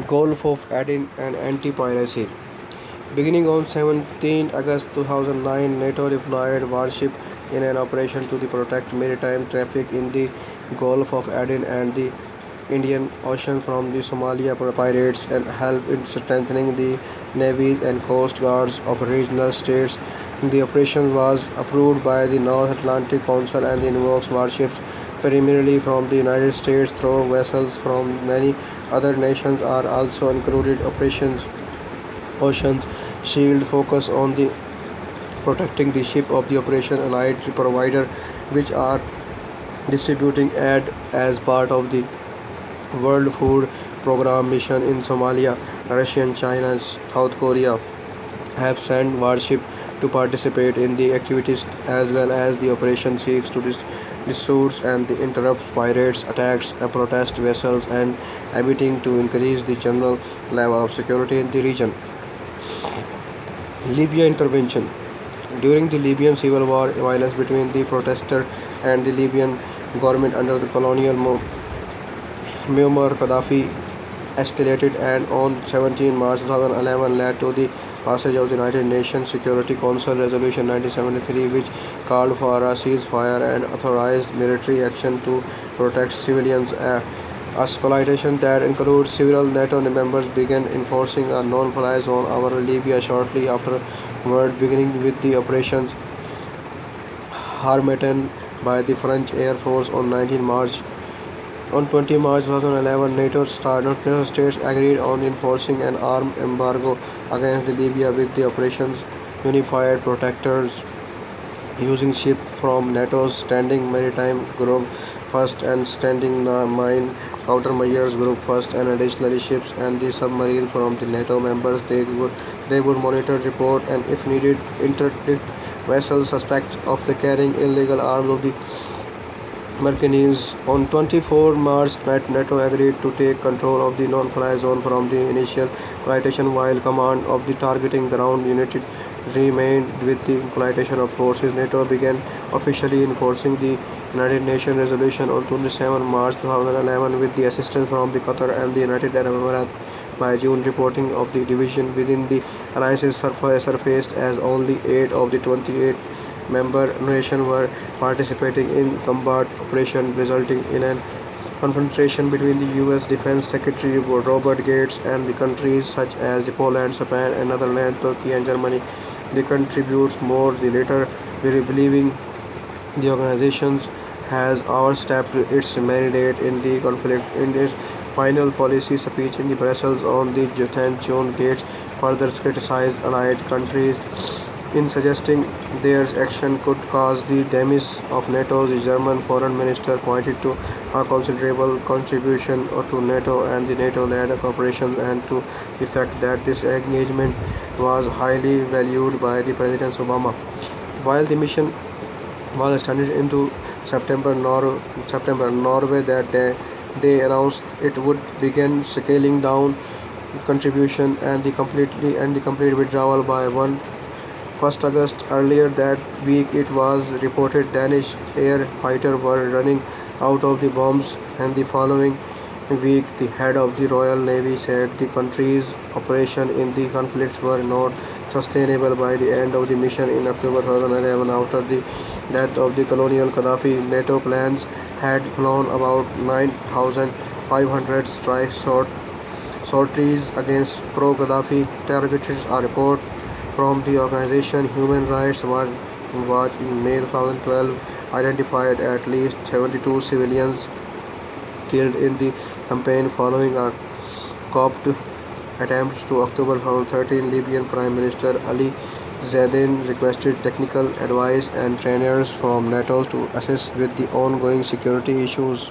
Gulf of Aden and anti-piracy. Beginning on 17 August 2009, NATO deployed warships in an operation to protect maritime traffic in the Gulf of Aden and the Indian Ocean from the Somalia pirates and help in strengthening the navies and coast guards of regional states. The operation was approved by the North Atlantic Council and invokes warships primarily from the United States, though vessels from many other nations are also included. Operations Ocean Shield focus on the protecting the ship of the Operation Allied provider, which are distributing aid as part of the World Food Program mission in Somalia. Russia and China and South Korea have sent warships to participate in the activities as well as the operation seeks to dissuade and interrupt pirates attacks and protest vessels and aiming to increase the general level of security in the region. Libya intervention. During the Libyan civil war, violence between the protesters and the Libyan government under the colonial Muammar Gaddafi escalated and on 17 March 2011 led to the passage of the United Nations Security Council Resolution 1973, which called for a ceasefire and authorized military action to protect civilians. A escalation that includes several NATO members began enforcing a non-fly zone over Libya shortly afterward, beginning with the Operation Harmattan by the French Air Force on 19 March. On 20 March 2011, NATO states agreed on enforcing an arms embargo against Libya with the Operations Unified Protectors using ships from NATO's Standing Maritime Group First and Standing Mine Countermeasures Group First, and additionally ships and the submarine from the NATO members. They would monitor, report, and if needed, interdict vessels suspect of the carrying illegal arms of the Mercenaries. On 24 March, NATO agreed to take control of the non-fly zone from the initial coalition, while command of the targeting ground unit remained with the coalition of forces. NATO began officially enforcing the United Nations resolution on 27 March 2011 with the assistance from the Qatar and the United Arab Emirates. By June, reporting of the division within the alliances surfaced as only 8 of the 28 member nations were participating in combat operations, resulting in a confrontation between the U.S. Defense Secretary Robert Gates and the countries such as Poland, Spain, and Netherlands, Turkey, and Germany. The contributes more the later, believing the organization has overstepped its mandate in the conflict. In its final policy speech in Brussels on the 10th June, Gates further criticized allied countries in suggesting their action could cause the damage of NATO. The German foreign minister pointed to a considerable contribution to NATO and the NATO-led cooperation and to the fact that this engagement was highly valued by the President Obama. While the mission was extended into September, Norway that day, they announced it would begin scaling down contribution and the complete withdrawal by 1st August. Earlier that week, it was reported Danish air fighters were running out of the bombs, and the following week, the head of the Royal Navy said the country's operations in the conflict were not sustainable. By the end of the mission in October 2011, after the death of the colonial Gaddafi, NATO planes had flown about 9,500 strike sorties against pro-Gaddafi targets. A report from the organization Human Rights Watch in May 2012 identified at least 72 civilians killed in the campaign following a copped attempt. To October 2013, Libyan Prime Minister Ali Zaydan requested technical advice and trainers from NATO to assist with the ongoing security issues.